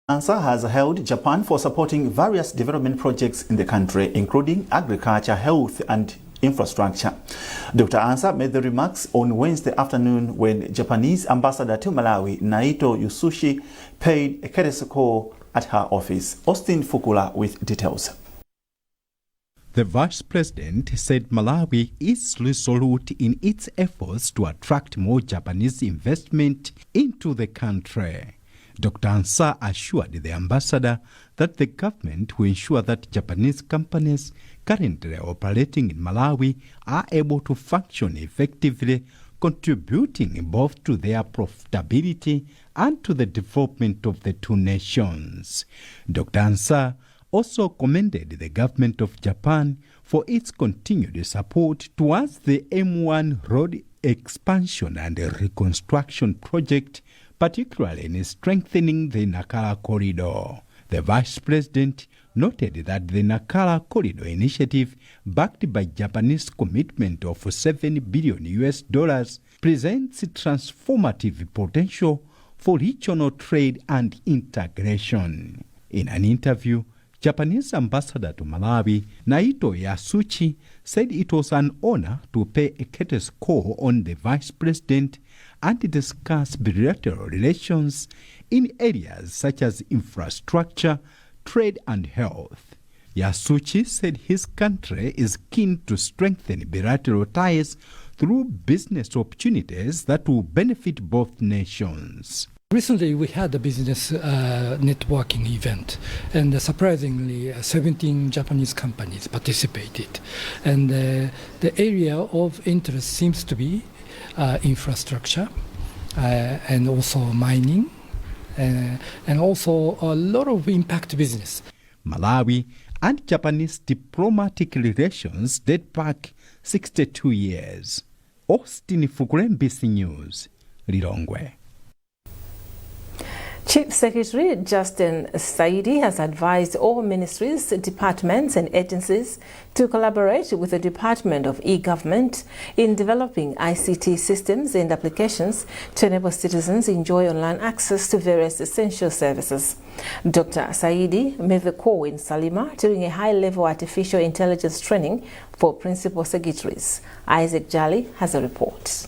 ANSA has hailed Japan for supporting various development projects in the country, including agriculture, health and infrastructure. Dr. ANSA made the remarks on Wednesday afternoon when Japanese ambassador to Malawi, Naito Yusushi, paid a courtesy call at her office. Austin Fukula with details. The Vice President said Malawi is resolute in its efforts to attract more Japanese investment into the country. Dr. ANSA assured the ambassador that the government will ensure that Japanese companies currently operating in Malawi are able to function effectively, contributing both to their profitability and to the development of the two nations. Dr. ANSA also commended the government of Japan for its continued support towards the M1 road expansion and reconstruction project, particularly in strengthening the Nkhani corridor. The Vice President noted that the Nkhani corridor initiative, backed by Japanese commitment of $7 billion, presents transformative potential for regional trade and integration. In an interview, Japanese ambassador to Malawi, Naito Yasuchi, said it was an honor to pay a courtesy call on the Vice President and discuss bilateral relations in areas such as infrastructure, trade and health. Yasuchi said his country is keen to strengthen bilateral ties through business opportunities that will benefit both nations. Recently, we had a business networking event, and surprisingly, 17 Japanese companies participated. And the area of interest seems to be infrastructure and also mining, and also a lot of impact business. Malawi and Japanese diplomatic relations date back 62 years. Austin Fukula, NBC News, Lilongwe. Chief Secretary Justin Saidi has advised all ministries, departments and agencies to collaborate with the Department of E-Government in developing ICT systems and applications to enable citizens enjoy online access to various essential services. Dr. Saidi made the call in Salima during a high-level artificial intelligence training for principal secretaries. Isaac Jali has a report.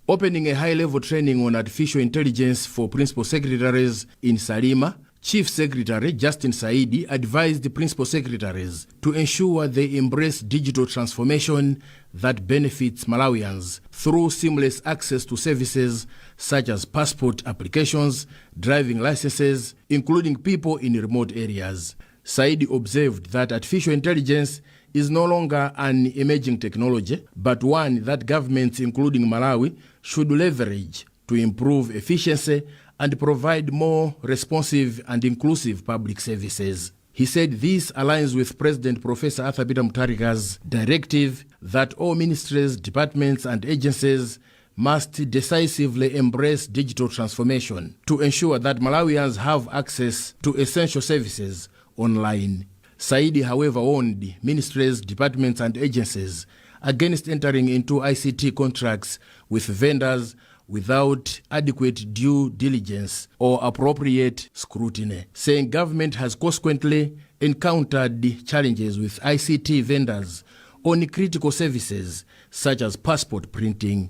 Opening a high-level training on artificial intelligence for principal secretaries in Salima, Chief Secretary Justin Saidi advised the principal secretaries to ensure they embrace digital transformation that benefits Malawians through seamless access to services such as passport applications, driving licenses, including people in remote areas. Saidi observed that artificial intelligence is no longer an emerging technology, but one that governments, including Malawi, should leverage to improve efficiency and provide more responsive and inclusive public services. He said this aligns with President Professor Arthur Peter Mutharika's directive that all ministries, departments and agencies must decisively embrace digital transformation to ensure that Malawians have access to essential services online. Saidi, however, warned ministries, departments and agencies against entering into ICT contracts with vendors without adequate due diligence or appropriate scrutiny, saying government has consequently encountered challenges with ICT vendors on critical services such as passport printing.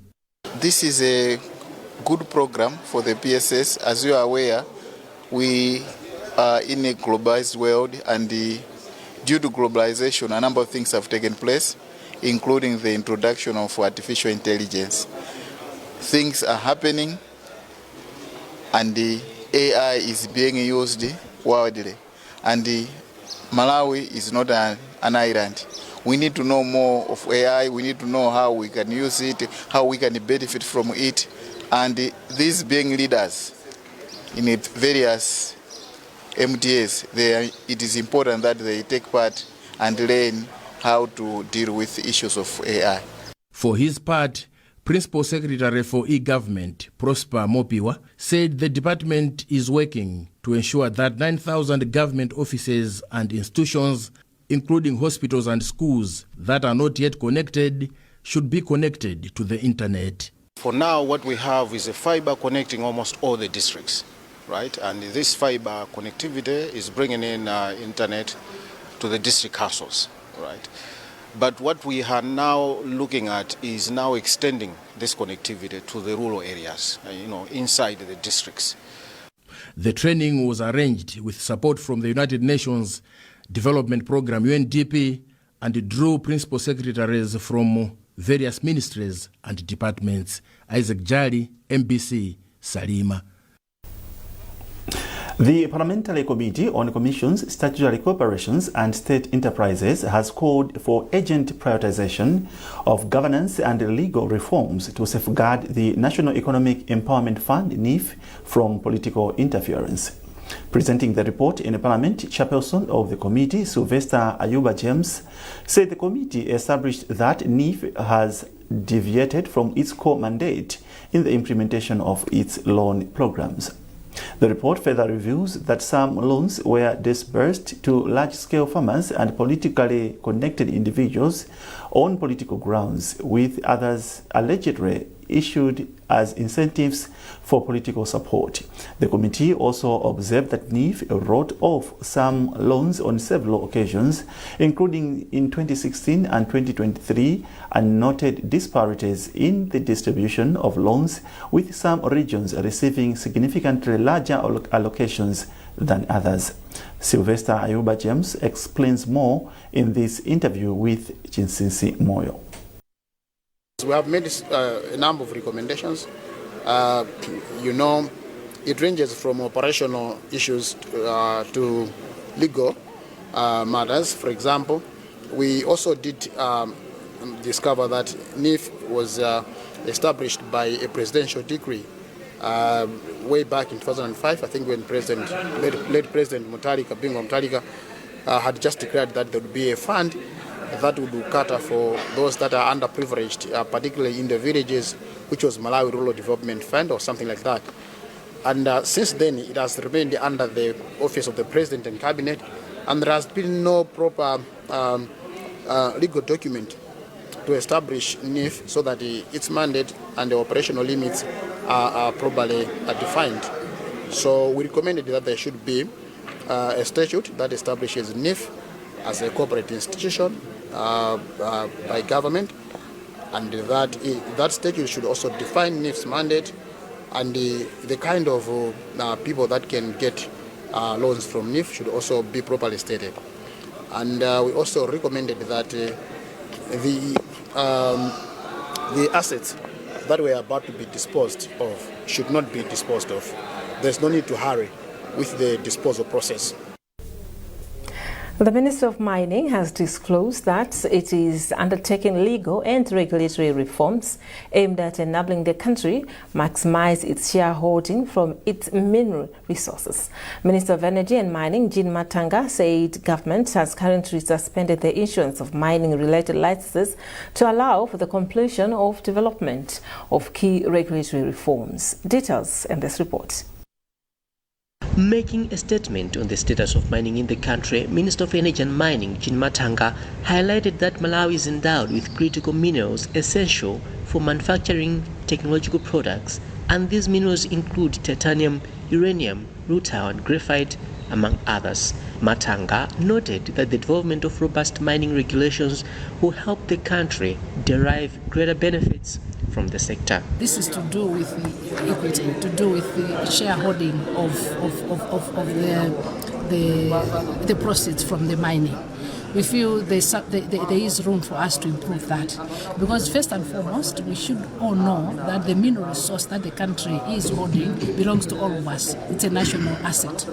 This is a good program for the PSS. As you are aware, we are in a globalized world, and due to globalization, a number of things have taken place, including the introduction of artificial intelligence. Things are happening, and the AI is being used widely. And Malawi is not an island. We need to know more of AI. We need to know how we can use it, how we can benefit from it. And these being leaders in various MTAs, it is important that they take part and learn how to deal with issues of AI. For his part, Principal Secretary for E-Government, Prosper Mopiwa, said the department is working to ensure that 9,000 government offices and institutions, including hospitals and schools that are not yet connected, should be connected to the internet. For now, what we have is a fiber connecting almost all the districts. right? And this fiber connectivity is bringing in internet to the district councils, right? But what we are now looking at is now extending this connectivity to the rural areas, inside the districts. The training was arranged with support from the United Nations Development Program, UNDP, and drew principal secretaries from various ministries and departments. Isaac Jali, MBC, Salima. The Parliamentary Committee on Commissions, Statutory Corporations and State Enterprises has called for urgent prioritization of governance and legal reforms to safeguard the National Economic Empowerment Fund, NEF, from political interference. Presenting the report in Parliament, Chairperson of the committee, Sylvester Ayuba James, said the committee established that NEF has deviated from its core mandate in the implementation of its loan programs. The report further reveals that some loans were disbursed to large-scale farmers and politically connected individuals on political grounds, with others allegedly issued as incentives for political support. The committee also observed that NEF wrote off some loans on several occasions, including in 2016 and 2023, and noted disparities in the distribution of loans, with some regions receiving significantly larger allocations than others. Sylvester Ayuba James explains more in this interview with Chinsinsi Moyo. We have made a number of recommendations. It ranges from operational issues to legal matters. For example, we also did discover that NEF was established by a presidential decree way back in 2005, I think, when late President Bingu Mutharika had just declared that there would be a fund that would cater for those that are underprivileged, particularly in the villages, which was Malawi Rural Development Fund or something like that. And since then, it has remained under the office of the President and Cabinet, and there has been no proper legal document to establish NEF so that its mandate and the operational limits are properly defined. So we recommended that there should be a statute that establishes NEF as a corporate institution by government, and that statute should also define NEF's mandate and the kind of people that can get loans from NEF should also be properly stated. And we also recommended that the assets that were about to be disposed of should not be disposed of. There's no need to hurry with the disposal process. The Minister of Mining has disclosed that it is undertaking legal and regulatory reforms aimed at enabling the country maximize its shareholding from its mineral resources. Minister of Energy and Mining, Jean Matanga, said government has currently suspended the issuance of mining-related licenses to allow for the completion of development of key regulatory reforms. Details in this report. Making a statement on the status of mining in the country, Minister of Energy and Mining, Jean Matanga, highlighted that Malawi is endowed with critical minerals essential for manufacturing technological products, and these minerals include titanium, uranium, rutile and graphite, among others. Matanga noted that the development of robust mining regulations will help the country derive greater benefits from the sector. This is to do with the equity, to do with the shareholding of the proceeds from the mining. We feel there is room for us to improve that, because first and foremost, we should all know that the mineral resource that the country is holding belongs to all of us. It's a national asset.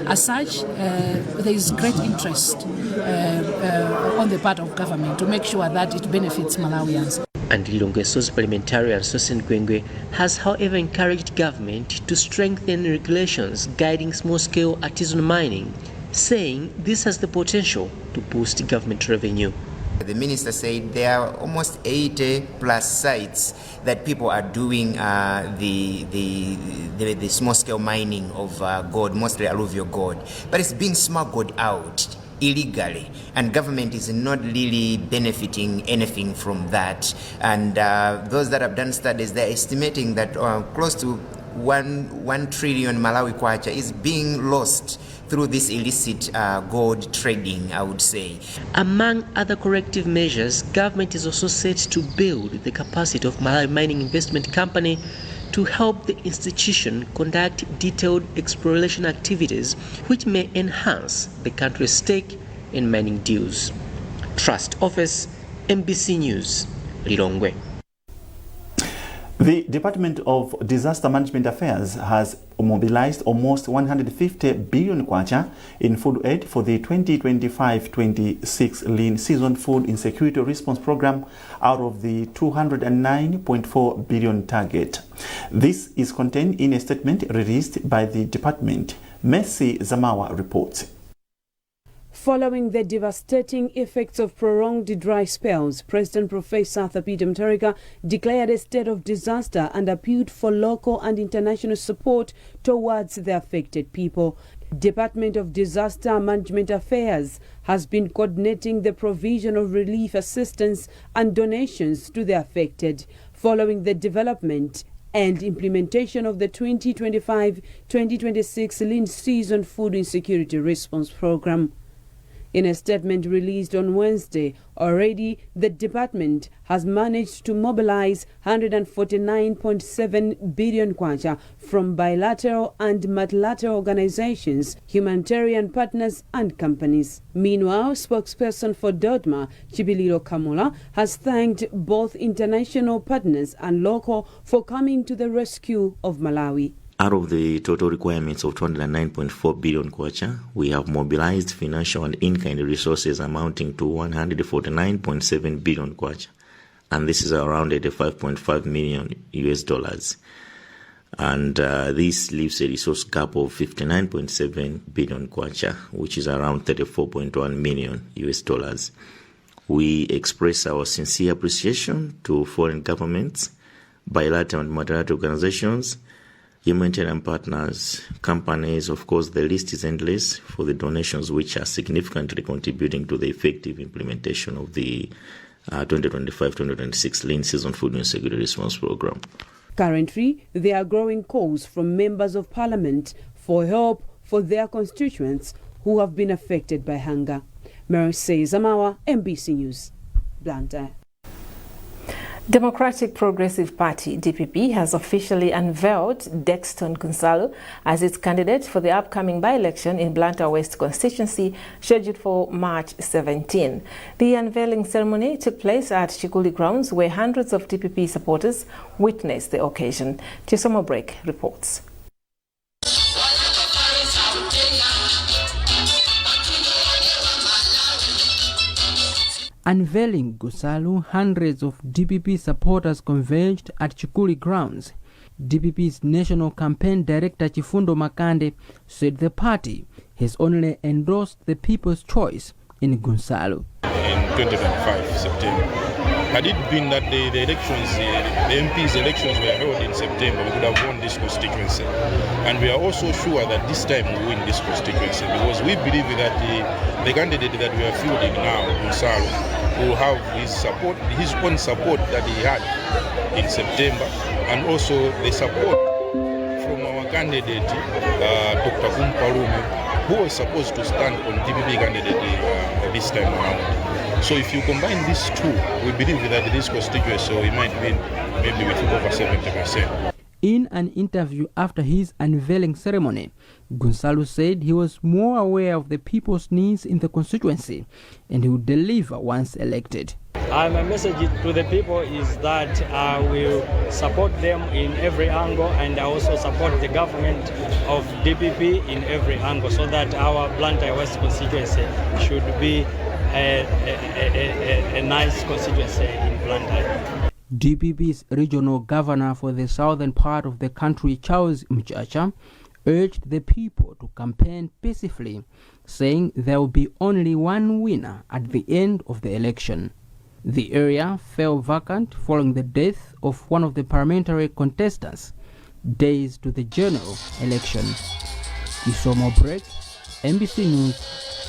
As such, there is great interest on the part of government to make sure that it benefits Malawians. And Lilongweso's parliamentarian Sosin Gwengwe has, however, encouraged government to strengthen regulations guiding small-scale artisanal mining, saying this has the potential to boost government revenue. The minister said there are almost 80 plus sites that people are doing the small-scale mining of gold, mostly alluvial gold, but it's being smuggled out illegally, and government is not really benefiting anything from that. And those that have done studies, they're estimating that close to 1 trillion Malawi kwacha is being lost through this illicit gold trading, I would say. Among other corrective measures, government is also set to build the capacity of Malawi Mining Investment Company to help the institution conduct detailed exploration activities which may enhance the country's stake in mining deals. Trust Office, MBC News, Lilongwe. The Department of Disaster Management Affairs has mobilized almost 150 billion kwacha in food aid for the 2025-26 lean season food insecurity response program out of the 209.4 billion target. This is contained in a statement released by the department. Mercy Zamawa reports. Following the devastating effects of prolonged dry spells, President Professor Thabita Mutharika declared a state of disaster and appealed for local and international support towards the affected people. Department of Disaster Management Affairs has been coordinating the provision of relief assistance and donations to the affected, following the development and implementation of the 2025-2026 lean season food insecurity response program. In a statement released on Wednesday, already the department has managed to mobilize 149.7 billion kwacha from bilateral and multilateral organizations, humanitarian partners and companies. Meanwhile, spokesperson for DODMA, Chibililo Kamula, has thanked both international partners and local for coming to the rescue of Malawi. Out of the total requirements of 209.4 billion kwacha, we have mobilized financial and in-kind resources amounting to 149.7 billion kwacha, and this is around $85.5 million US. And this leaves a resource gap of 59.7 billion kwacha, which is around $34.1 million US. We express our sincere appreciation to foreign governments, bilateral and multilateral organizations, humanitarian partners, companies. Of course, the list is endless for the donations which are significantly contributing to the effective implementation of the 2025-2026 lean season food insecurity response program. Currently, there are growing calls from members of parliament for help for their constituents who have been affected by hunger. Mercy Zamawa, MBC News, Blantyre. Democratic Progressive Party, DPP, has officially unveiled Dexton Kunsalu as its candidate for the upcoming by-election in Blantyre West constituency, scheduled for March 17. The unveiling ceremony took place at Chikuli grounds, where hundreds of DPP supporters witnessed the occasion. Chisomo Break reports. Unveiling Kunsalu, hundreds of DPP supporters converged at Chikuli grounds. DPP's National Campaign Director Chifundo Makande said the party has only endorsed the people's choice in Kunsalu. In 2025 September, had it been that the elections, the MP's elections were held in September, we could have won this constituency. And we are also sure that this time we win this constituency, because we believe that the candidate that we are fielding now, Kunsalu, will have his support, his own support that he had in September, and also the support from our candidate, Dr. Kumalawi, who was supposed to stand on DPP candidate this time around. So if you combine these two, we believe that this constituency we might win maybe with over 70%. In an interview after his unveiling ceremony, Kunsalu said he was more aware of the people's needs in the constituency and he would deliver once elected. My message to the people is that I will support them in every angle, and I also support the government of DPP in every angle, so that our Blantyre West constituency should be a nice constituency in Blantyre. DPP's regional governor for the southern part of the country, Charles Mchacha, urged the people to campaign peacefully, saying there will be only one winner at the end of the election. The area fell vacant following the death of one of the parliamentary contestants days to the general election. Isomo Break, MBC News,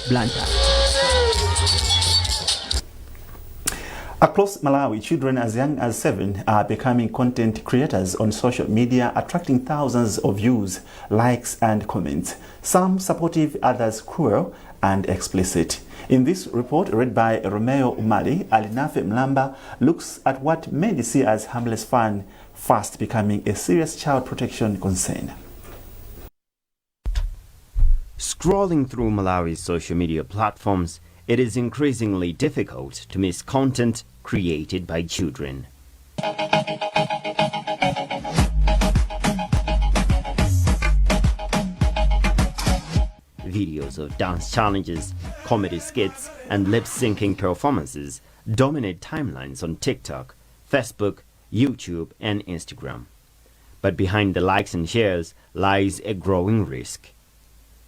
Blantyre. Across Malawi, children as young as 7 are becoming content creators on social media, attracting thousands of views, likes and comments, some supportive, others cruel and explicit. In this report read by Romeo Umali, Alinafe Mlamba looks at what many see as harmless fun fast becoming a serious child protection concern. Scrolling through Malawi's social media platforms, it is increasingly difficult to miss content created by children. Videos of dance challenges, comedy skits, and lip-syncing performances dominate timelines on TikTok, Facebook, YouTube, and Instagram. But behind the likes and shares lies a growing risk.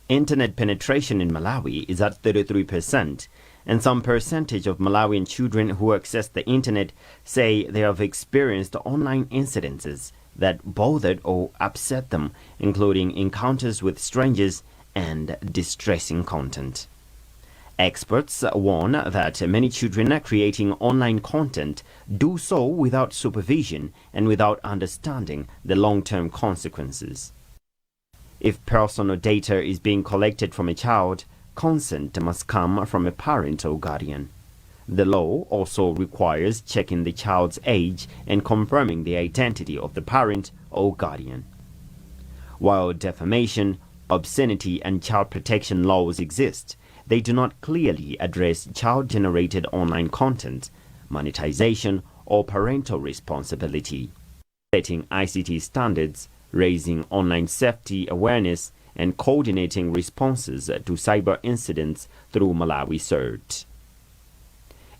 Internet penetration in Malawi is at 33%, and some percentage of Malawian children who access the internet say they have experienced online incidences that bothered or upset them, including encounters with strangers and distressing content. Experts warn that many children creating online content do so without supervision and without understanding the long-term consequences. If personal data is being collected from a child, consent must come from a parent or guardian. The law also requires checking the child's age and confirming the identity of the parent or guardian. While defamation, obscenity, and child protection laws exist, they do not clearly address child-generated online content, monetization, or parental responsibility. Setting ICT standards, raising online safety awareness, and coordinating responses to cyber incidents through Malawi CERT.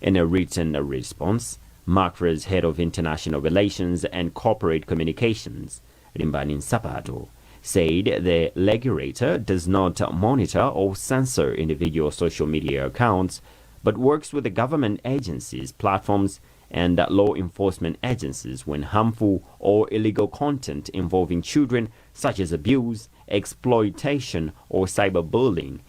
In a written response, MACRA's head of international relations and corporate communications, Rimbanin Sapato, said the regulator does not monitor or censor individual social media accounts, but works with the government agencies, platforms, and law enforcement agencies when harmful or illegal content involving children, such as abuse, exploitation, or cyberbullying.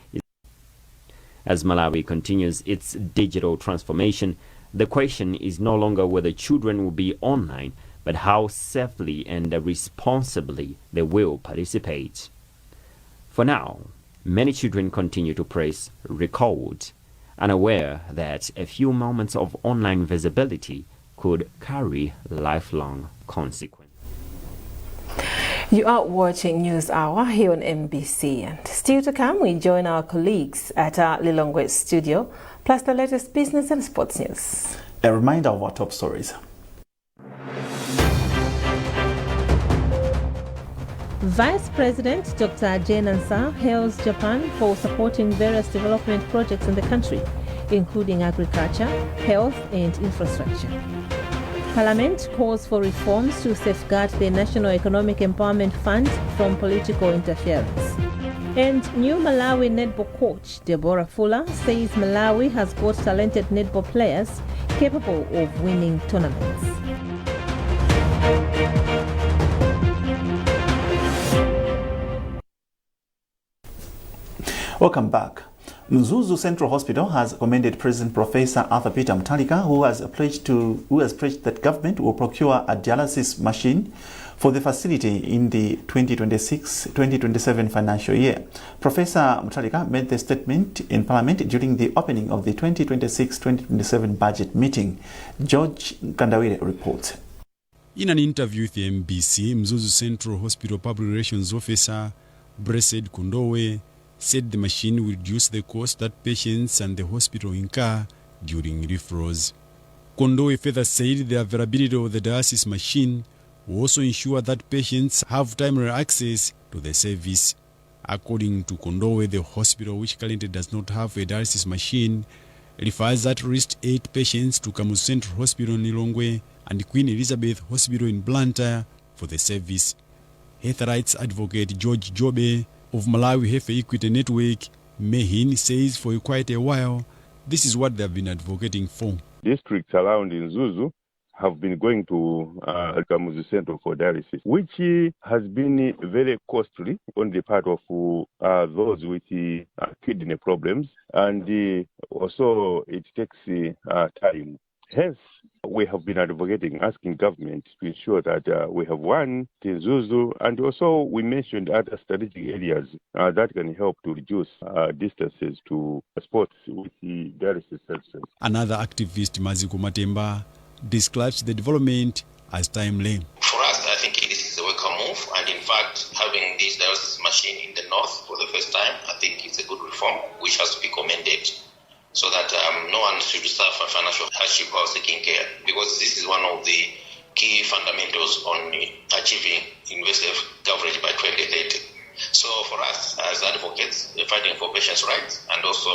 As Malawi continues its digital transformation, the question is no longer whether children will be online, but how safely and responsibly they will participate. For now, many children continue to press record, unaware that a few moments of online visibility could carry lifelong consequences. You are watching News Hour here on MBC, and still to come, we join our colleagues at our Lilongwe studio, plus the latest business and sports news. A reminder of our top stories. Vice President Dr. Jane Ansah hails Japan for supporting various development projects in the country, including agriculture, health, and infrastructure. Parliament calls for reforms to safeguard the National Economic Empowerment Fund from political interference. And new Malawi netball coach Deborah Fuller says Malawi has got talented netball players capable of winning tournaments. Welcome back. Mzuzu Central Hospital has commended President Professor Arthur Peter Mutharika, who has pledged that government will procure a dialysis machine for the facility in the 2026-2027 financial year. Professor Mutharika made the statement in Parliament during the opening of the 2026-2027 budget meeting. George Kandawire reports. In an interview with the MBC, Mzuzu Central Hospital Public Relations Officer Blessed Kundowe said the machine will reduce the cost that patients and the hospital incur during referrals. Kondowe further said the availability of the dialysis machine will also ensure that patients have timely access to the service. According to Kondowe, the hospital, which currently does not have a dialysis machine, refers at least 8 patients to Kamuzu Central Hospital in Lilongwe and Queen Elizabeth Hospital in Blantyre for the service. Health rights advocate George Jobe of Malawi Health Equity Network, Mehin, says for quite a while, this is what they have been advocating for. Districts around in Zuzu have been going to Kamuzu Central for dialysis, which has been very costly on the part of those with kidney problems, and also it takes time. Hence, we have been advocating, asking government to ensure that we have one in Zuzu, and also we mentioned other strategic areas that can help to reduce distances to sports with the dialysis services. Another activist, Maziko Matemba, describes the development as timely. For us, I think this is a welcome move, and in fact, having this dialysis machine in the north for the first time, I think it's a good reform, which has to be commended, so that no one should suffer financial hardship while seeking care, because this is one of the key fundamentals on achieving universal coverage by 2030. So for us as advocates, fighting for patients' rights and also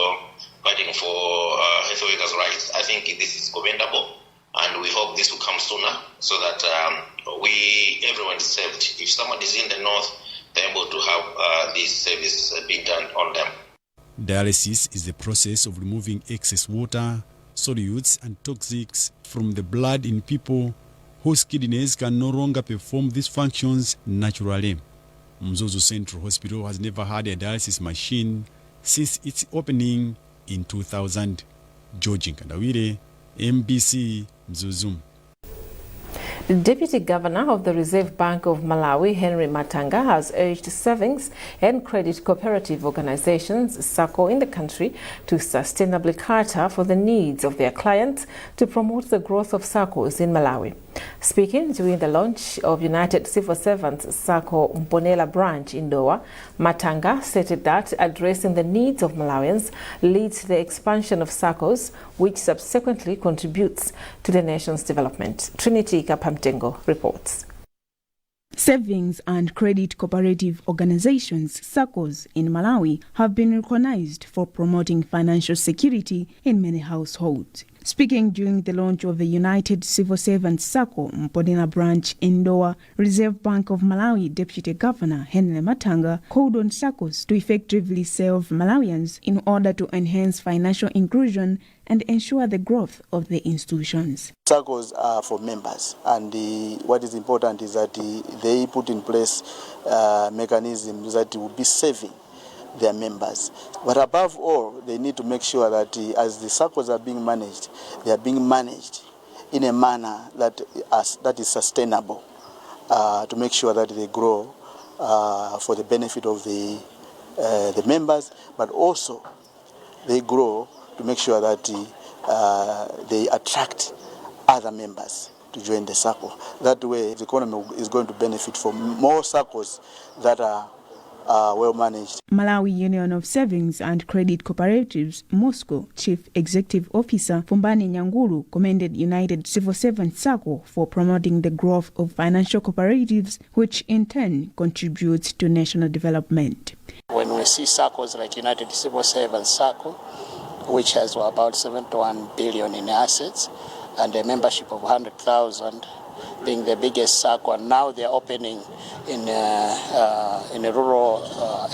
fighting for health workers' rights, I think this is commendable, and we hope this will come sooner so that everyone is saved. If someone is in the north, they're able to have this service being done on them. Dialysis is the process of removing excess water, solutes and toxics from the blood in people whose kidneys can no longer perform these functions naturally. Mzuzu Central Hospital has never had a dialysis machine since its opening in 2000. George Nkandawire, MBC, Mzuzu. The Deputy Governor of the Reserve Bank of Malawi, Henry Matanga, has urged savings and credit cooperative organizations, SACCO, in the country to sustainably cater for the needs of their clients to promote the growth of SACCOs in Malawi. Speaking during the launch of United Civil Servants SACCO Mponela branch in Doha, Matanga stated that addressing the needs of Malawians leads to the expansion of SACCOs, which subsequently contributes to the nation's development. Trinity Kapamtengo reports. Savings and credit cooperative organizations, SACCOs, in Malawi have been recognized for promoting financial security in many households. Speaking during the launch of the United Civil Servants SACCO Mponela branch in Doha, Reserve Bank of Malawi Deputy Governor Henry Matanga called on SACCOs to effectively serve Malawians in order to enhance financial inclusion and ensure the growth of the institutions. SACCOs are for members, and what is important is that they put in place mechanisms that will be saving their members. But above all, they need to make sure that as the SACCOs are being managed, they are being managed in a manner that is sustainable, to make sure that they grow for the benefit of the members, but also they grow to make sure that they attract other members to join the SACCO. That way, the economy is going to benefit from more SACCOs that are well managed. Malawi Union of Savings and Credit Cooperatives, Moscow Chief Executive Officer Fumbani Nyangulu commended United Civil Servants SACCO for promoting the growth of financial cooperatives, which in turn contributes to national development. When we see SACCOs like United Civil Servants SACCO, which has about 71 billion in assets and a membership of 100,000, being the biggest SACCO, and now they're opening in rural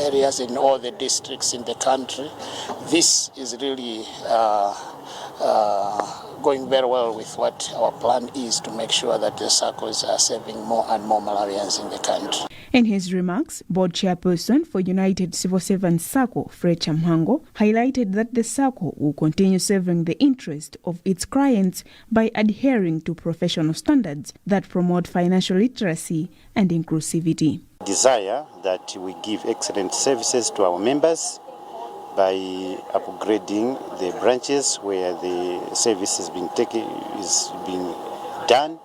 areas in all the districts in the country. This is really going very well with what our plan is to make sure that the SACCOs are serving more and more Malawians in the country. In his remarks, Board Chairperson for United Civil Servants SACCO, Frecha Mhango, highlighted that the SACCO will continue serving the interest of its clients by adhering to professional standards that promote financial literacy and inclusivity. Desire that we give excellent services to our members by upgrading the branches where the service is being done.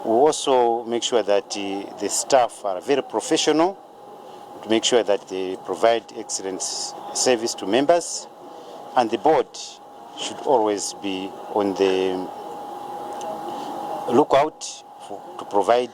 We also make sure that the staff are very professional, to make sure that they provide excellent service to members, and the board should always be on the lookout to provide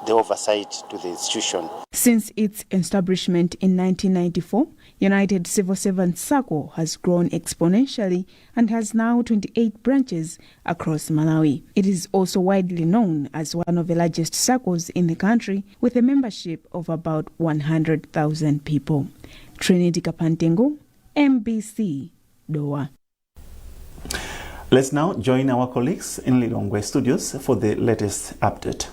the oversight to the institution. Since its establishment in 1994, United Civil Servants SACCO has grown exponentially and has now 28 branches across Malawi. It is also widely known as one of the largest SACCOs in the country, with a membership of about 100,000 people. Trinity Kapantengo, MBC, Doha. Let's now join our colleagues in Lilongwe studios for the latest update.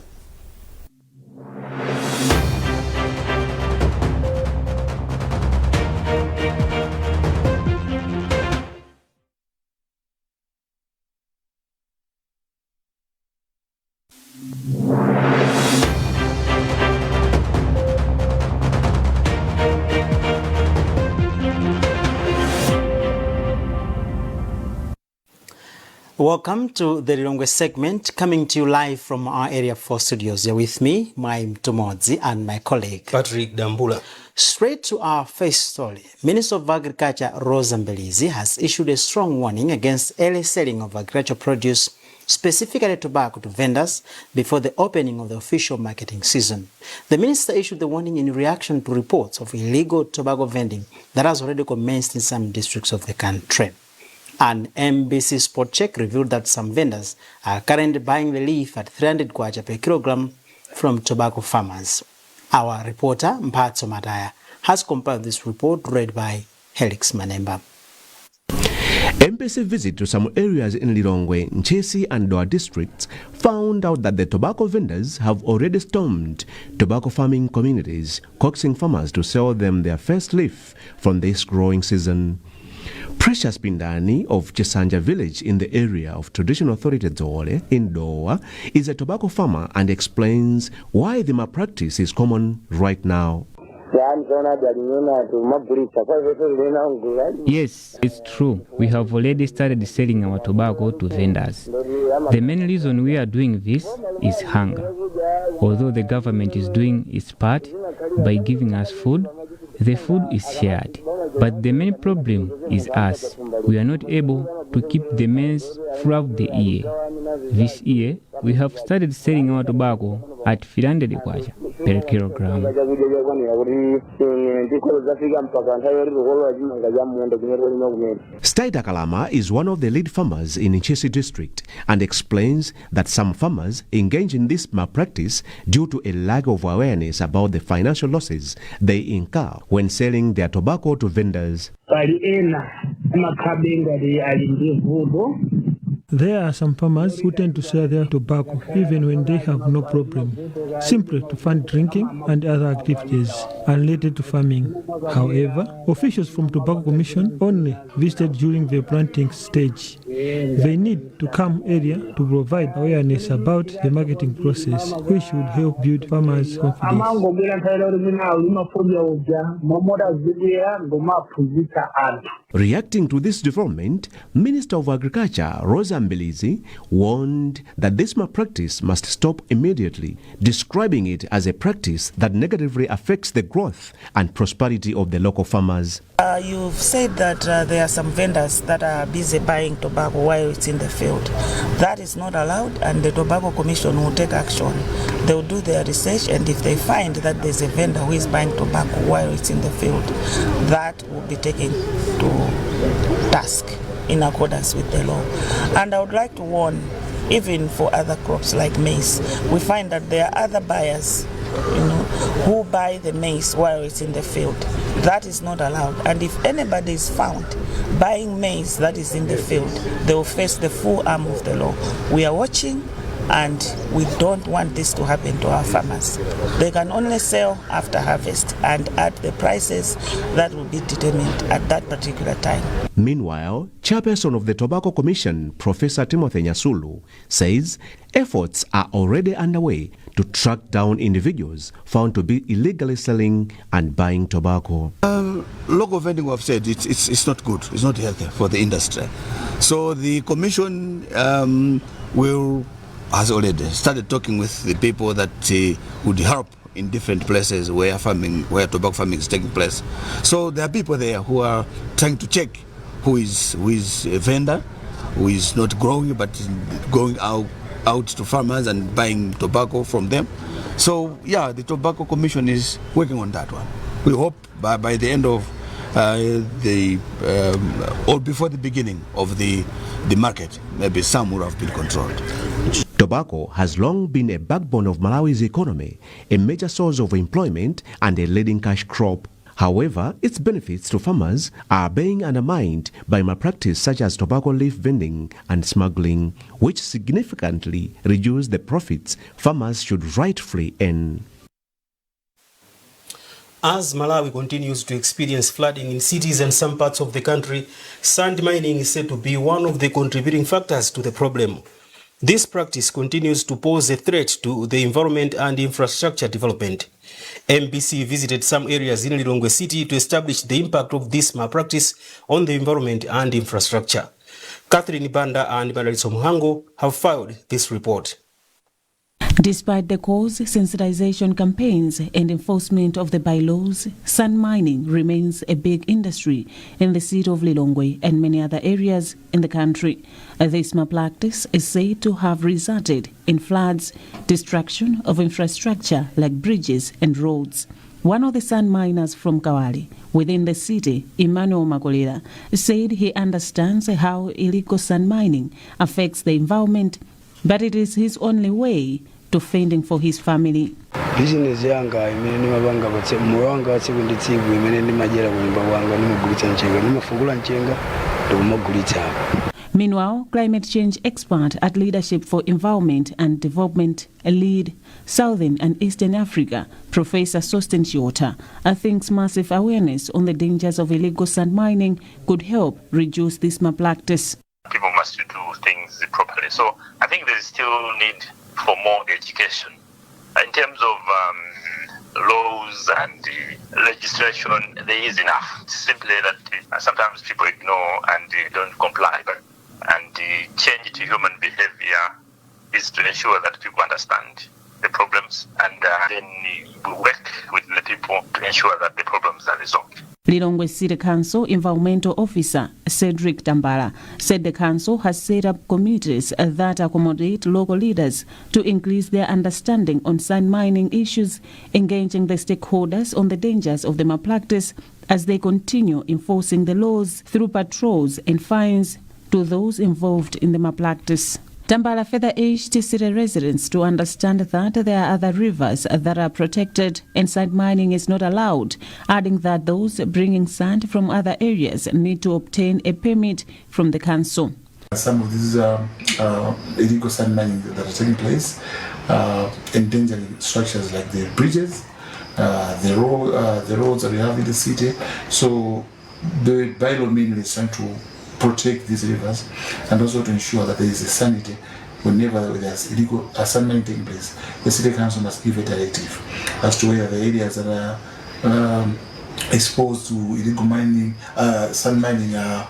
Welcome to the Lilongwe segment, coming to you live from our Area 4 studios. You're with me, my Mtumodzi, and my colleague Patrick Dambula. Straight to our first story. Minister of Agriculture Rosa Mbelizi has issued a strong warning against early selling of agricultural produce, specifically tobacco, to vendors before the opening of the official marketing season. The minister issued the warning in reaction to reports of illegal tobacco vending that has already commenced in some districts of the country. An MBC spot check revealed that some vendors are currently buying the leaf at 300 kwacha per kilogram from tobacco farmers. Our reporter, Mphatso Mataya, has compiled this report read by Helix Manemba. MBC visit to some areas in Lilongwe, Nchesi and Doa districts found out that the tobacco vendors have already stormed tobacco farming communities, coaxing farmers to sell them their first leaf from this growing season. Precious Pindani of Chisanja village in the area of traditional authority Dzole in Doa is a tobacco farmer and explains why the malpractice is common right now. Yes, it's true. We have already started selling our tobacco to vendors. The main reason we are doing this is hunger. Although the government is doing its part by giving us food, the food is shared. But the main problem is us. We are not able to keep the maize throughout the year. This year, we have started selling our tobacco at 300 kwacha per kilogram. Staida Kalama is one of the lead farmers in Nchesi district and explains that some farmers engage in this malpractice due to a lack of awareness about the financial losses they incur when selling their tobacco to vendors. There are some farmers who tend to sell their tobacco even when they have no problem, simply to fund drinking and other activities unrelated to farming. However, officials from Tobacco Commission only visited during the planting stage. They need to come area to provide awareness about the marketing process, which would help build farmers' confidence. Reacting to this development, Minister of Agriculture Rosa Mbelizi warned that this malpractice must stop immediately, describing it as a practice that negatively affects the growth and prosperity of the local farmers. You've said that there are some vendors that are busy buying tobacco while it's in the field. That is not allowed, and the Tobacco Commission will take action. They will do their research, and if they find that there's a vendor who is buying tobacco while it's in the field, that will be taken to task in accordance with the law. And I would like to warn, even for other crops like maize, we find that there are other buyers, who buy the maize while it's in the field. That is not allowed. And if anybody is found buying maize that is in the field, they will face the full arm of the law. We are watching, and we don't want this to happen to our farmers. They can only sell after harvest and at the prices that will be determined at that particular time. Meanwhile, chairperson of the Tobacco Commission, Professor Timothy Nyasulu, says efforts are already underway to track down individuals found to be illegally selling and buying tobacco. Local vending, we have said, it's not good, it's not healthy for the industry. So the Commission has already started talking with the people that would help in different places where tobacco farming is taking place. So there are people there who are trying to check who is a vendor, who is not growing but going out to farmers and buying tobacco from them. So yeah, the Tobacco Commission is working on that one. We hope by the end of or before the beginning of the market, maybe some would have been controlled. Tobacco has long been a backbone of Malawi's economy, a major source of employment and a leading cash crop. However, its benefits to farmers are being undermined by malpractice such as tobacco leaf vending and smuggling, which significantly reduce the profits farmers should rightfully earn. As Malawi continues to experience flooding in cities and some parts of the country, sand mining is said to be one of the contributing factors to the problem. This practice continues to pose a threat to the environment and infrastructure development. MBC visited some areas in Lilongwe City to establish the impact of this malpractice on the environment and infrastructure. Catherine Banda and Maraliso Muhango have filed this report. Despite the calls, sensitization campaigns and enforcement of the bylaws, sand mining remains a big industry in the city of Lilongwe and many other areas in the country. This malpractice is said to have resulted in floods, destruction of infrastructure like bridges and roads. One of the sand miners from Kawali, within the city, Emmanuel Makolera, said he understands how illegal sand mining affects the environment, but it is his only way to fending for his family. Business yanga imene mabanga batse muwanga watsikundi tsigu imene ndi majera kunyumba wanga nimugulitsa nchenga nimafungula nchenga ndomagulitsa. Meanwhile, climate change expert at Leadership for Environment and Development lead Southern and Eastern Africa, Professor Sosten Chiota, thinks massive awareness on the dangers of illegal sand mining could help reduce this malpractice. People must do things properly. So I think there is still need for more education. In terms of laws and legislation, there is enough. It's simply that sometimes people ignore and don't comply. And the change to human behavior is to ensure that people understand the problems and then we work with the people to ensure that the problems are resolved. Lilongwe City Council Environmental Officer Cedric Tambala said the council has set up committees that accommodate local leaders to increase their understanding on sand mining issues, engaging the stakeholders on the dangers of the malpractice as they continue enforcing the laws through patrols and fines to those involved in the malpractice. Tambala further urged city residents to understand that there are other rivers that are protected and sand mining is not allowed, adding that those bringing sand from other areas need to obtain a permit from the council. Some of these illegal sand mining that are taking place endangering structures like the bridges, the roads that we have in the city. So the bylaw mainly is trying to protect these rivers and also to ensure that there is a sanity whenever there's illegal sand mining taking place. The city council must give a directive as to whether the areas that are exposed to illegal mining, sand mining are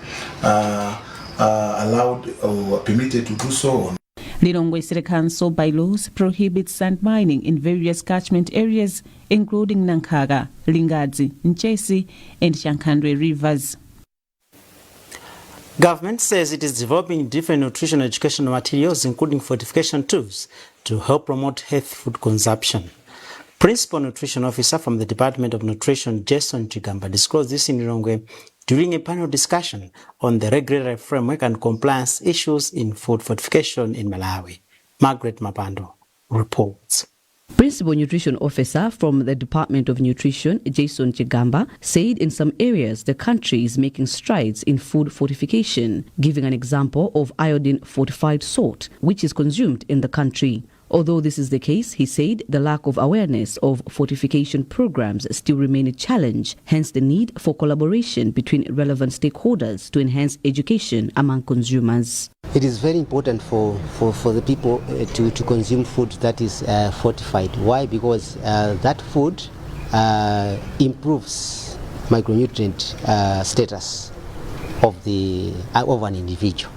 allowed or permitted to do so. Lilongwe City Council bylaws prohibit sand mining in various catchment areas including Nankaga, Lingadzi, Nchesi and Shankandwe rivers. Government says it is developing different nutritional educational materials, including fortification tools, to help promote healthy food consumption. Principal Nutrition Officer from the Department of Nutrition, Jason Chigamba, disclosed this in Lilongwe during a panel discussion on the regulatory framework and compliance issues in food fortification in Malawi. Margaret Mapando reports. Principal Nutrition Officer from the Department of Nutrition, Jason Chigamba, said in some areas the country is making strides in food fortification, giving an example of iodine-fortified salt, which is consumed in the country. Although this is the case, he said the lack of awareness of fortification programs still remain a challenge, hence the need for collaboration between relevant stakeholders to enhance education among consumers. It is very important for the people to consume food that is fortified. Why? Because that food improves micronutrient status of an individual.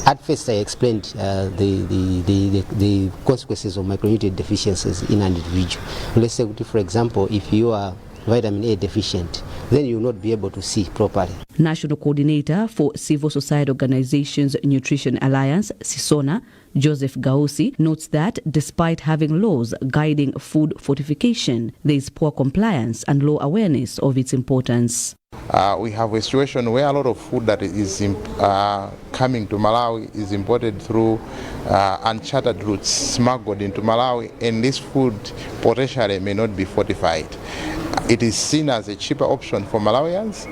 At first, I explained the consequences of micronutrient deficiencies in an individual. Let's say, for example, if you are vitamin A deficient, then you will not be able to see properly. National Coordinator for Civil Society Organizations Nutrition Alliance, CISONA, Joseph Gausi, notes that despite having laws guiding food fortification, there is poor compliance and low awareness of its importance. We have a situation where a lot of food that is coming to Malawi is imported through uncharted routes, smuggled into Malawi, and this food potentially may not be fortified. It is seen as a cheaper option for Malawians,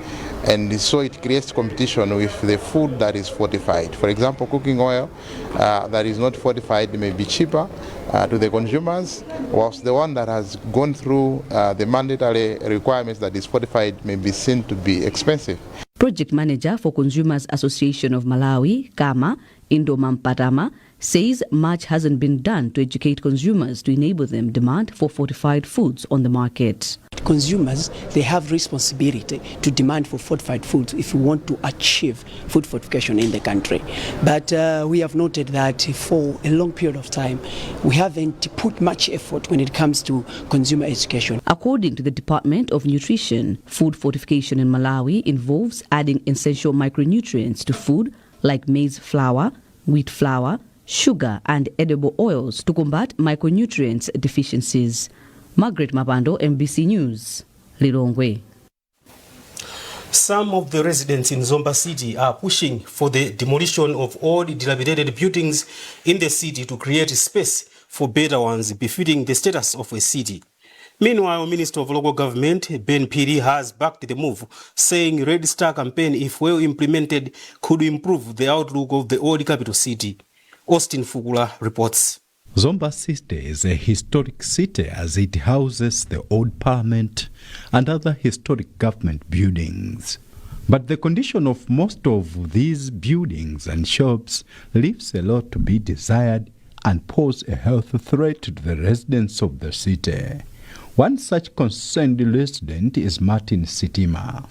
and so it creates competition with the food that is fortified. For example, cooking oil that is not fortified may be cheaper to the consumers, whilst the one that has gone through the mandatory requirements that is fortified may be seen to be expensive. Project Manager for Consumers Association of Malawi, Kama, Indo Mampatama, says much hasn't been done to educate consumers to enable them demand for fortified foods on the market. consumers, they have responsibility to demand for fortified foods if we want to achieve food fortification in the country. But we have noted that for a long period of time, we haven't put much effort when it comes to consumer education. According to the Department of Nutrition, food fortification in Malawi involves adding essential micronutrients to food like maize flour, wheat flour, sugar and edible oils to combat micronutrients deficiencies. Margaret Mabando, MBC News, Lilongwe. Some of the residents in Zomba City are pushing for the demolition of old dilapidated buildings in the city to create space for better ones befitting the status of a city. Meanwhile, Minister of Local Government Ben Piri has backed the move, saying Red Star campaign, if well implemented, could improve the outlook of the old capital city. Austin Fugula reports. Zomba City is a historic city as it houses the old parliament and other historic government buildings. But the condition of most of these buildings and shops leaves a lot to be desired and pose a health threat to the residents of the city. One such concerned resident is Martin Sitima.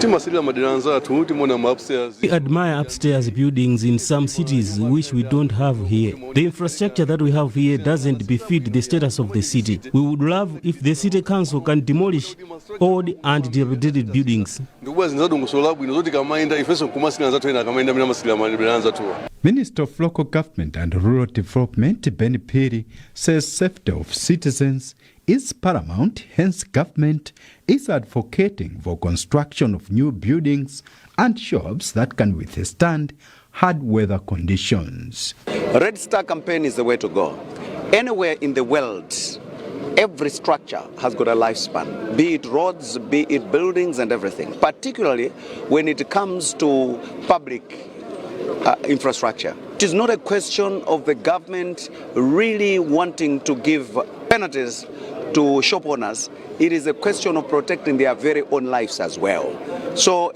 We admire upstairs buildings in some cities which we don't have here. The infrastructure that we have here doesn't befit the status of the city. We would love if the city council can demolish old and dilapidated buildings. Minister of Local Government and Rural Development Ben Piri says safety of citizens is paramount, hence government is advocating for construction of new buildings and shops that can withstand hard weather conditions. Red Star campaign is the way to go. Anywhere in the world, every structure has got a lifespan, be it roads, be it buildings and everything, particularly when it comes to public infrastructure. It is not a question of the government really wanting to give penalties to shop owners. It is a question of protecting their very own lives as well. So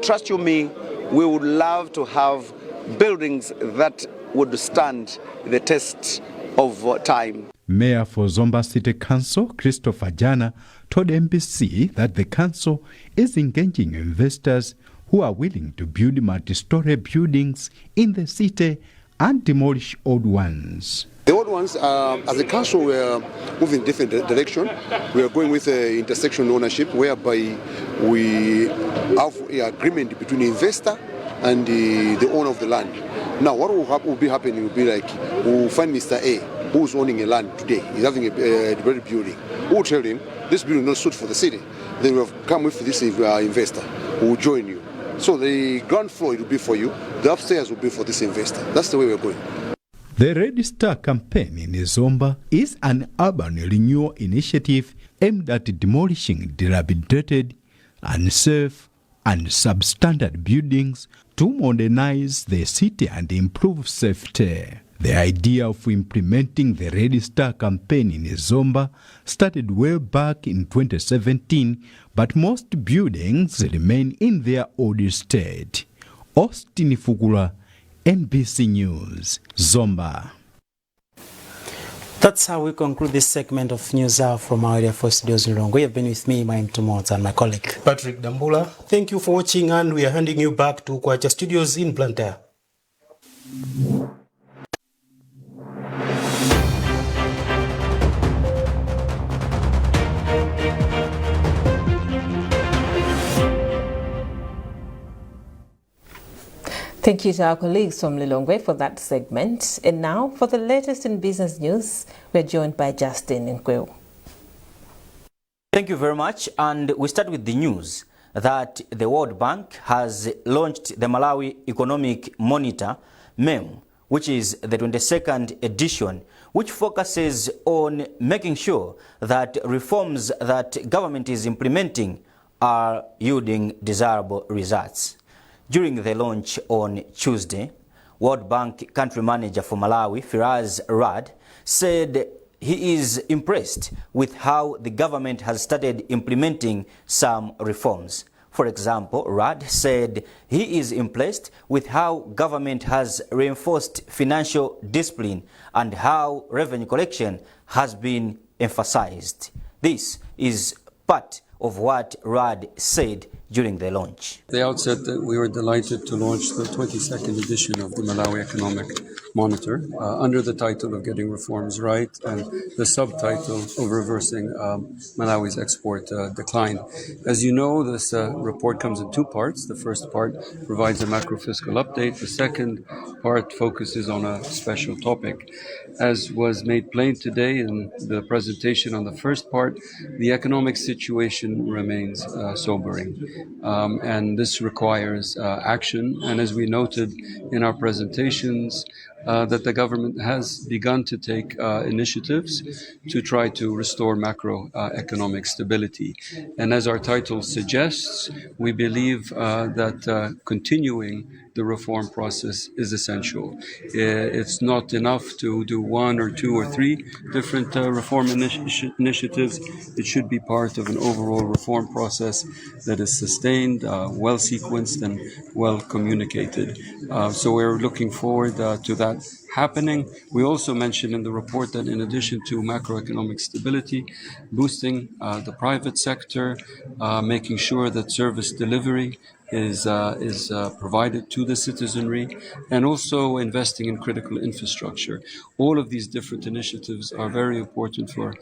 trust you me, we would love to have buildings that would stand the test of time. Mayor for Zomba City Council, Christopher Jana, told MBC that the council is engaging investors who are willing to build multi-story buildings in the city and demolish old ones. The old ones, as a council, we are moving in different direction. We are going with intersection ownership, whereby we have an agreement between the investor and the owner of the land. Now, what will be happening will be like, we'll find Mr. A, who's owning a land today. He's having a developed building. We'll tell him, this building is not suited for the city. Then we'll come with this investor who will join you. So the ground floor will be for you, the upstairs will be for this investor. That's the way we're going. The Red Star campaign in Zomba is an urban renewal initiative aimed at demolishing dilapidated, unsafe, and substandard buildings to modernize the city and improve safety. The idea of implementing the Red Star campaign in Zomba started way back in 2017, but most buildings remain in their old state. Austin Fugula, NBC News, Zomba. That's how we conclude this segment of News Hour from our area for studios in Lilongwe. You have been with me, Maim Tumota, and my colleague Patrick Dambula. Thank you for watching, and we are handing you back to Kwacha Studios in Blantyre. Thank you to our colleagues from Lilongwe for that segment. And now, for the latest in business news, we're joined by Justin Nkweo. Thank you very much. And we start with the news that the World Bank has launched the Malawi Economic Monitor, MEM, which is the 22nd edition, which focuses on making sure that reforms that government is implementing are yielding desirable results. During the launch on Tuesday, World Bank country manager for Malawi, Firaz Rad, said he is impressed with how the government has started implementing some reforms. For example, Rad said he is impressed with how government has reinforced financial discipline and how revenue collection has been emphasized. This is part of what RAD said during the launch. At the outset, we were delighted to launch the 22nd edition of the Malawi Economic Monitor under the title of Getting Reforms Right and the subtitle of Reversing Malawi's Export Decline. As you know, this report comes in two parts. The first part provides a macro-fiscal update. The second part focuses on a special topic. As was made plain today in the presentation on the first part, the economic situation remains sobering. And this requires action. And as we noted in our presentations, that the government has begun to take initiatives to try to restore macroeconomic stability. And as our title suggests, we believe that continuing the reform process is essential. It's not enough to do one or two or three different reform initiatives. It should be part of an overall reform process that is sustained, well sequenced, and well communicated. So we're looking forward to that happening. We also mentioned in the report that in addition to macroeconomic stability, boosting the private sector, making sure that service delivery is provided to the citizenry, and also investing in critical infrastructure. All of these different initiatives are very important for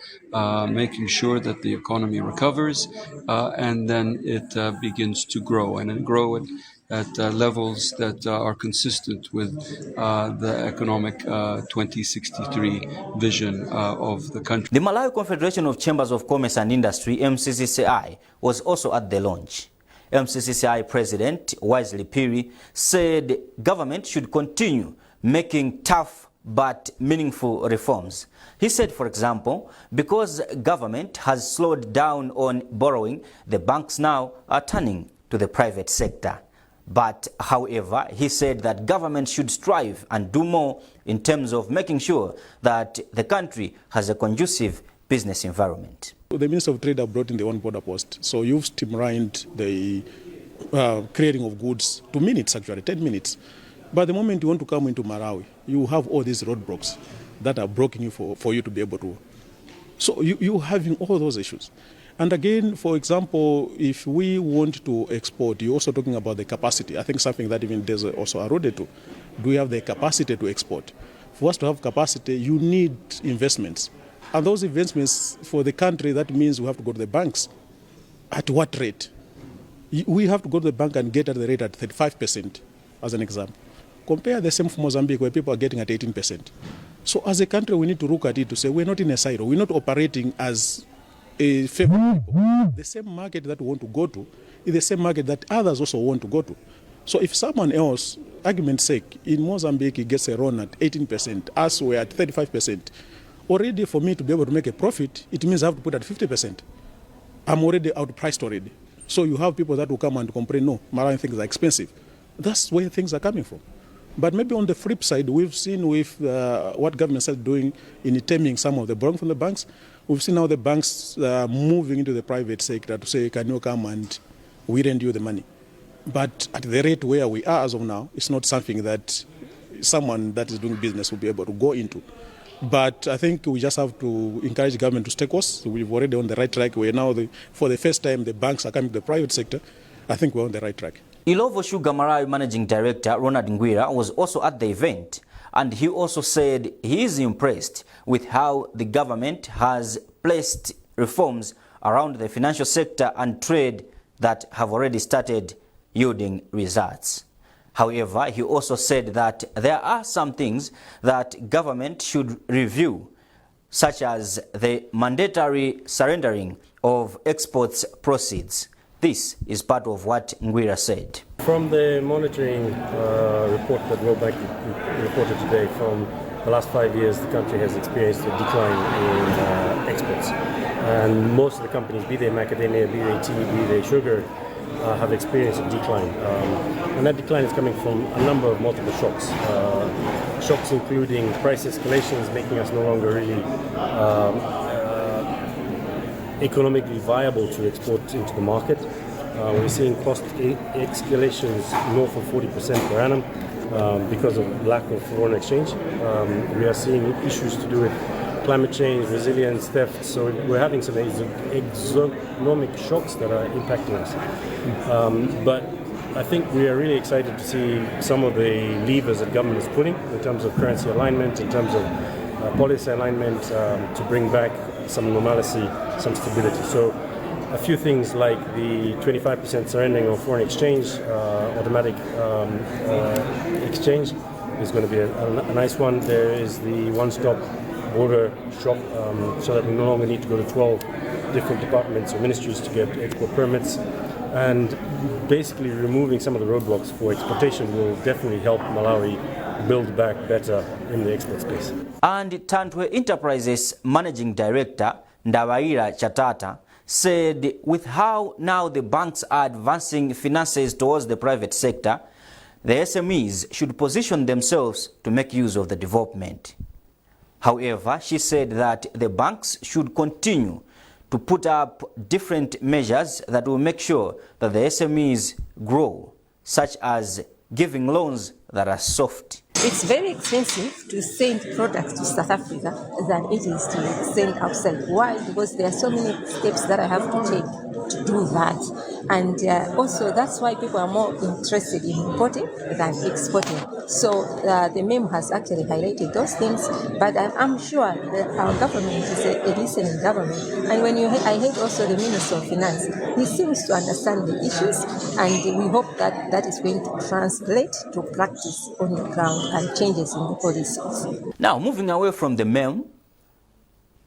making sure that the economy recovers and then it begins to grow, and grow at levels that are consistent with the economic 2063 vision of the country. The Malawi Confederation of Chambers of Commerce and Industry, MCCCI, was also at the launch. MCCCI President Wisely Piri said government should continue making tough but meaningful reforms. He said, for example, because government has slowed down on borrowing, the banks now are turning to the private sector. But, however, he said that government should strive and do more in terms of making sure that the country has a conducive business environment. The Minister of Trade have brought in the one border post. So you've streamlined the creating of goods to minutes, actually, 10 minutes. But the moment you want to come into Malawi, you have all these roadblocks that are blocking you for you to be able to. So you having all those issues. And again, for example, if we want to export, you're also talking about the capacity. I think something that even there's also alluded to. Do we have the capacity to export? For us to have capacity, you need investments. And those investments for the country, that means we have to go to the banks. At what rate? We have to go to the bank and get at the rate at 35%, as an example. Compare the same for Mozambique, where people are getting at 18%. So as a country, we need to look at it to say, we're not in a silo. We're not operating as a favorite people. The same market that we want to go to is the same market that others also want to go to. So if someone else, argument's sake, in Mozambique gets a loan at 18%, us we're at 35%, already for me to be able to make a profit, it means I have to put at 50%. I'm already outpriced already. So you have people that will come and complain, no, Malawian things are expensive. That's where things are coming from. But maybe on the flip side, we've seen with what government is doing in taming some of the borrowing from the banks. We've seen now the banks moving into the private sector to say, can you come and we lend you the money? But at the rate where we are as of now, it's not something that someone that is doing business will be able to go into. But I think we just have to encourage government to stay course. We've already on the right track. We're now, for the first time, the banks are coming to the private sector. I think we're on the right track. Ilovo Sugar Malawi Managing Director Ronald Ngwira was also at the event, and he also said he is impressed with how the government has placed reforms around the financial sector and trade that have already started yielding results. However, he also said that there are some things that government should review, such as the mandatory surrendering of exports proceeds. This is part of what Ngwira said. From the monitoring report that World Bank reported today, from the last 5 years, the country has experienced a decline in exports. And most of the companies, be they macadamia, be they tea, be they sugar, have experienced a decline. And that decline is coming from a number of multiple shocks. Shocks including price escalations, making us no longer really economically viable to export into the market. We're seeing cost escalations north of 40% per annum because of lack of foreign exchange. We are seeing issues to do with climate change, resilience, theft. So we're having some exonomic shocks that are impacting us. But I think we are really excited to see some of the levers that government is putting in terms of currency alignment, in terms of policy alignment, to bring back some normalcy, some stability. So a few things like the 25% surrendering of foreign exchange, automatic exchange is going to be a nice one. There is the one-stop border shop, so that we no longer need to go to 12 different departments or ministries to get export permits. And basically removing some of the roadblocks for exportation will definitely help Malawi build back better in the export space. And Tantwe Enterprises Managing Director Ndawaira Chatata said with how now the banks are advancing finances towards the private sector, the SMEs should position themselves to make use of the development. However, she said that the banks should continue to put up different measures that will make sure that the SMEs grow, such as giving loans that are soft. It's very expensive to send products to South Africa than it is to send outside. Why? Because there are so many steps that I have to take to do that. And also that's why people are more interested in importing than exporting. So the meme has actually highlighted those things, but I'm sure that our government is a listening government. And when I heard also the Minister of Finance, he seems to understand the issues, and we hope that that is going to translate to practice on the ground and changes in the policies. Now, moving away from the meme,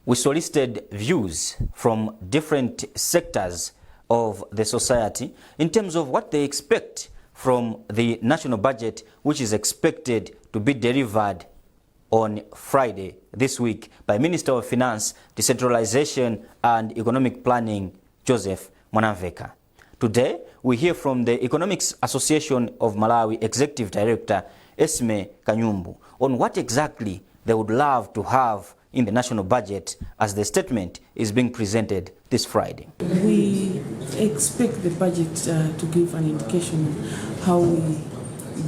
we solicited views from different sectors of the society in terms of what they expect from the national budget, which is expected to be delivered on Friday this week by Minister of Finance, Decentralization and Economic Planning, Joseph Mwanamveka. Today, we hear from the Economics Association of Malawi Executive Director, Esme Kanyumbu, on what exactly they would love to have in the national budget as the statement is being presented this Friday. We expect the budget to give an indication of how we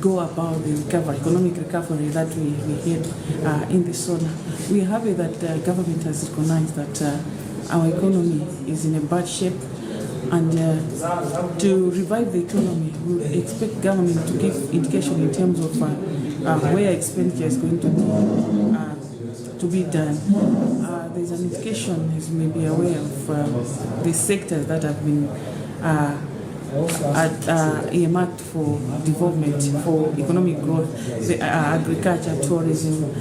go about the recovery, economic recovery that we had in the zone. We are happy that the government has recognized that our economy is in a bad shape, and to revive the economy, we expect government to give indication in terms of where expenditure is going to be done. There's an indication, as you may be aware, of the sectors that have been earmarked for development, for economic growth, the agriculture, tourism,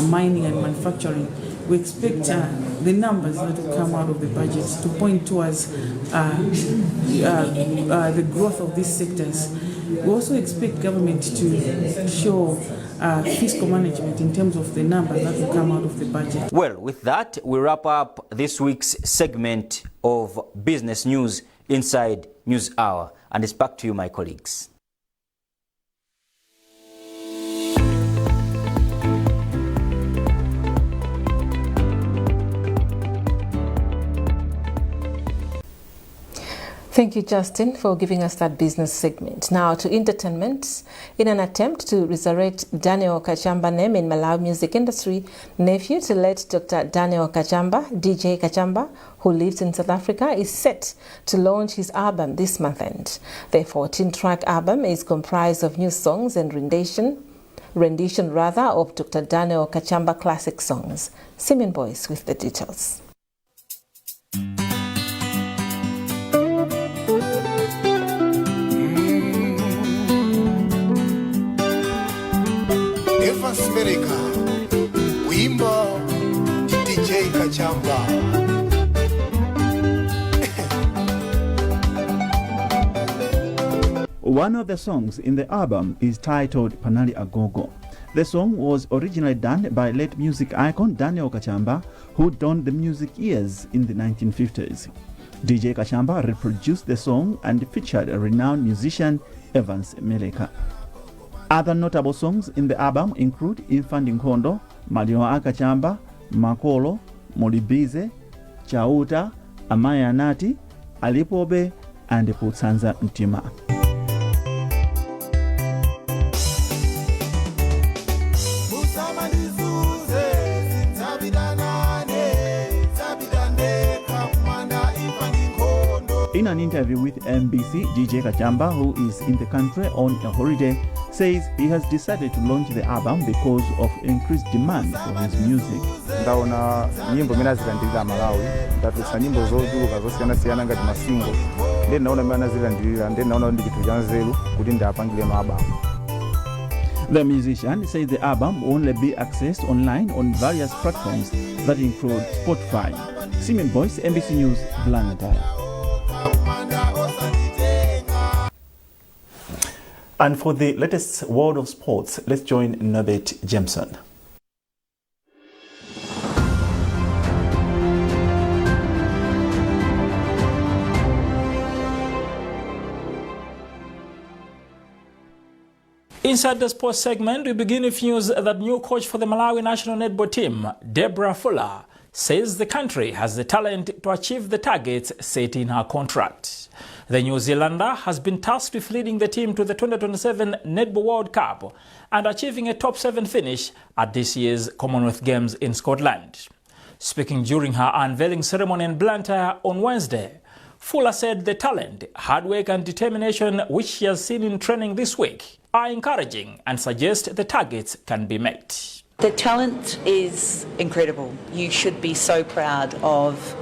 mining and manufacturing. We expect the numbers that will come out of the budget to point towards the growth of these sectors. We also expect government to show fiscal management in terms of the numbers that will come out of the budget. Well, with that, we wrap up this week's segment of business news inside News Hour. And it's back to you, my colleagues. Thank you, Justin, for giving us that business segment. Now to entertainment. In an attempt to resurrect Daniel Kachamba's name in Malawi music industry, nephew to late Dr. Daniel Kachamba, DJ Kachamba, who lives in South Africa, is set to launch his album this month end. The 14-track album is comprised of new songs and rendition of Dr. Daniel Kachamba classic songs. Simeon Boyce with the details. America, wimbo DJ Kachamba. One of the songs in the album is titled Panali Agogo. The song was originally done by late music icon Daniel Kachamba, who donned the music ears in the 1950s. DJ Kachamba reproduced the song and featured a renowned musician, Evans Meleka. Other notable songs in the album include Infandi Nkondo, Malio Akachamba, Makolo, Molibize, Chauta, Amaya Nati, Alipobe, and Putsanza Mtima. Musamanizuze, Zintabidana. In an interview with MBC, DJ Kachamba, who is in the country on a holiday, says he has decided to launch the album because of increased demand for his music. Ndaona nyimbo mina zilandilira Malawi, ndatulisa nyimbo zochuluka zosiyana-siyana ngati masingo. Then naona mina zilandilira, then naona ndi chinthu cha nzeru kuti ndapangire album. The musician says the album will only be accessed online on various platforms that include Spotify. Simon Boyce, MBC News, Blantyre. And for the latest world of sports, let's join Norbert Jameson. Inside the sports segment, we begin with news that new coach for the Malawi national netball team, Deborah Fuller, says the country has the talent to achieve the targets set in her contract. The New Zealander has been tasked with leading the team to the 2027 Netball World Cup and achieving a top 7 finish at this year's Commonwealth Games in Scotland. Speaking during her unveiling ceremony in Blantyre on Wednesday, Fuller said the talent, hard work and determination which she has seen in training this week are encouraging and suggest the targets can be met. The talent is incredible. You should be so proud of,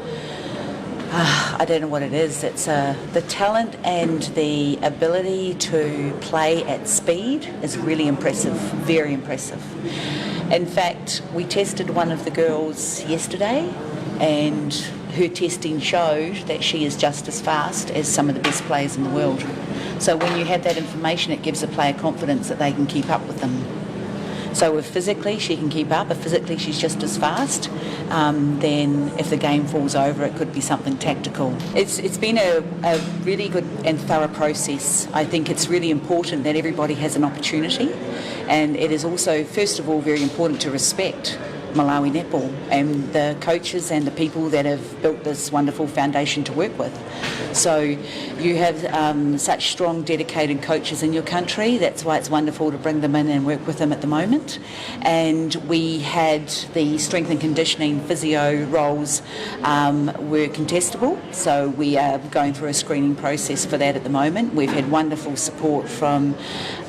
I don't know what it is, it's the talent and the ability to play at speed is really impressive, very impressive. In fact, we tested one of the girls yesterday and her testing showed that she is just as fast as some of the best players in the world. So when you have that information, it gives a player confidence that they can keep up with them. So if physically she can keep up, if physically she's just as fast, then if the game falls over, it could be something tactical. It's been a really good and thorough process. I think it's really important that everybody has an opportunity, and it is also, first of all, very important to respect Malawi netball and the coaches and the people that have built this wonderful foundation to work with. So you have such strong, dedicated coaches in your country. That's why it's wonderful to bring them in and work with them at the moment. And we had the strength and conditioning physio roles were contestable. So we are going through a screening process for that at the moment. We've had wonderful support from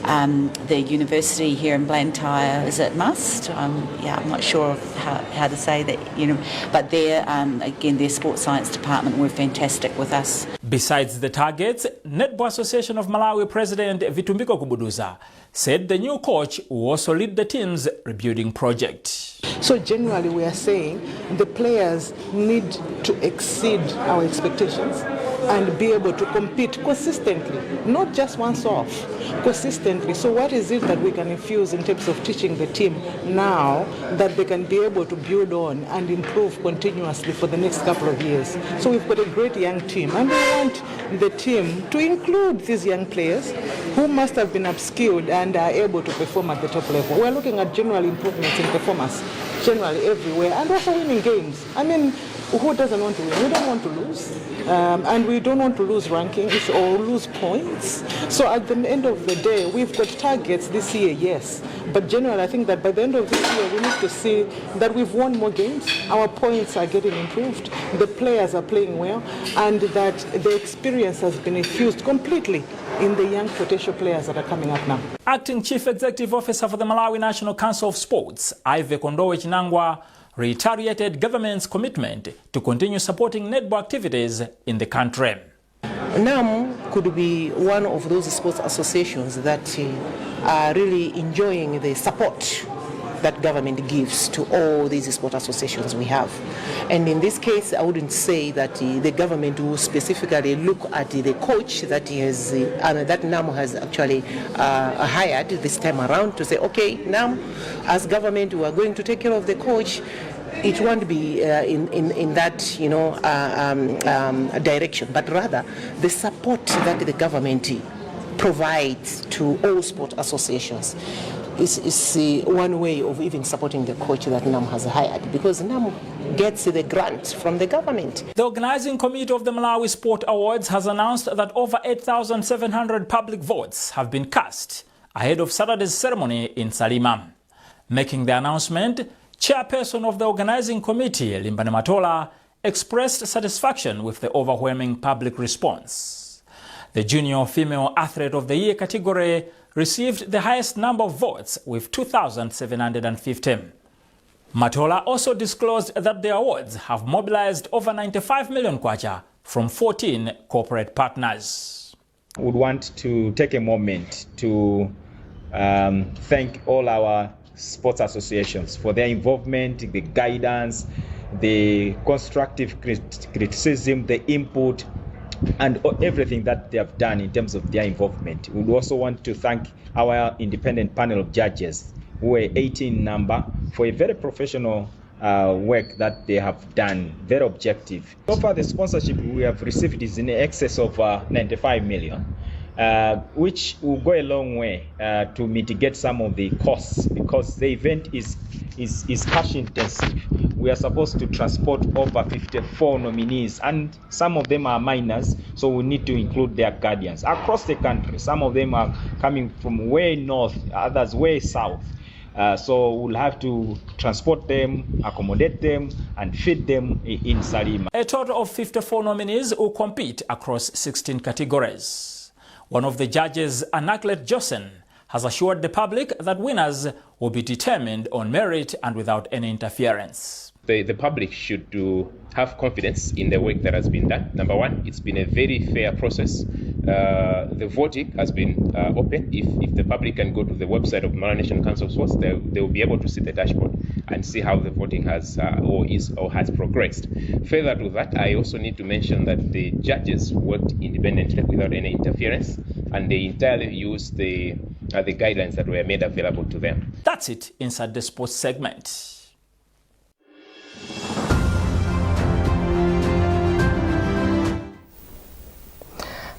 the university here in Blantyre. Is it Must? I'm not sure of how to say that, but again, their sports science department were fantastic with us. Besides the targets, Netball Association of Malawi President Vitumbiko Kubuduza said the new coach will also lead the team's rebuilding project. So generally we are saying the players need to exceed our expectations and be able to compete consistently, not just once off, consistently. So what is it that we can infuse in terms of teaching the team now that they can be able to build on and improve continuously for the next couple of years? So we've got a great young team, and we want the team to include these young players who must have been upskilled and are able to perform at the top level. We're looking at general improvements in performance, generally everywhere, and also winning games. I mean, who doesn't want to win? We don't want to lose. And we don't want to lose rankings or lose points. So at the end of the day, we've got targets this year, yes. But generally, I think that by the end of this year, we need to see that we've won more games, our points are getting improved, the players are playing well, and that the experience has been infused completely in the young potential players that are coming up now. Acting Chief Executive Officer for the Malawi National Council of Sports, Ive Kondowe Chinangwa, reiterated government's commitment to continue supporting netball activities in the country. NAM could be one of those sports associations that are really enjoying the support that government gives to all these sport associations we have. And in this case, I wouldn't say that the government will specifically look at the coach that that NAM has actually hired this time around to say, okay, NAM, as government, we are going to take care of the coach. It won't be in that direction, but rather the support that the government provides to all sport associations is one way of even supporting the coach that NAM has hired, because NAM gets the grant from the government. The organizing committee of the Malawi Sport Awards has announced that over 8,700 public votes have been cast ahead of Saturday's ceremony in Salima. Making the announcement, chairperson of the organizing committee, Limbane Matola, expressed satisfaction with the overwhelming public response. The Junior Female Athlete of the Year category received the highest number of votes with 2,715. Matola also disclosed that the awards have mobilized over 95 million kwacha from 14 corporate partners. We would want to take a moment to thank all our sports associations for their involvement, the guidance, the constructive criticism, the input, and everything that they have done in terms of their involvement. We would also want to thank our independent panel of judges, who were 18 in number, for a very professional work that they have done, very objective. So far, the sponsorship we have received is in excess of 95 million, which will go a long way to mitigate some of the costs, because the event is cash intensive. We are supposed to transport over 54 nominees, and some of them are minors, so we need to include their guardians across the country. Some of them are coming from way north, others way south. So we'll have to transport them, accommodate them, and feed them in Salima. A total of 54 nominees will compete across 16 categories. One of the judges, Anaklet Josen, has assured the public that winners will be determined on merit and without any interference. The public should have confidence in the work that has been done. Number one, it's been a very fair process. The voting has been open. If the public can go to the website of Malawi National Council of Sports, they will be able to see the dashboard and see how the voting has has progressed. Further to that, I also need to mention that the judges worked independently without any interference, and they entirely used the guidelines that were made available to them. That's it inside the sports segment.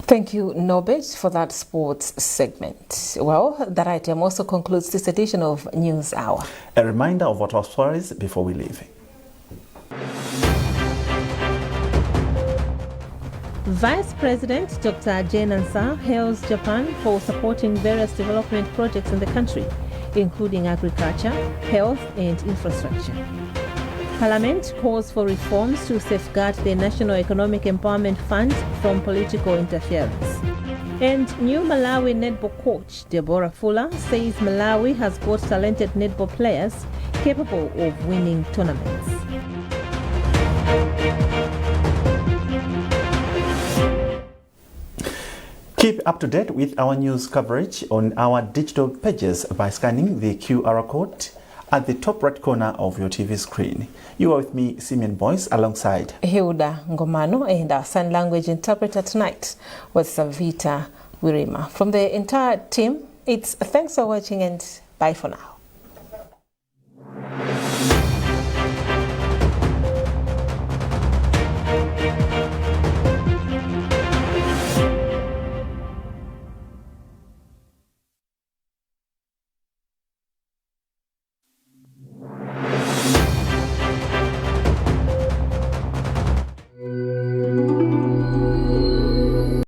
Thank you, Norbert, for that sports segment. Well, that item also concludes this edition of News Hour. A reminder of what our stories before we leave. Vice President Dr. Jane Ansah hails Japan for supporting various development projects in the country, including agriculture, health, and infrastructure. Parliament calls for reforms to safeguard the National Economic Empowerment Fund from political interference. And new Malawi netball coach Deborah Fuller says Malawi has got talented netball players capable of winning tournaments. Keep up to date with our news coverage on our digital pages by scanning the QR code at the top right corner of your TV screen. You are with me, Simeon Boyce, alongside Hilda Ngomano, and our sign language interpreter tonight was Savita Wirima. From the entire team, it's thanks for watching and bye for now.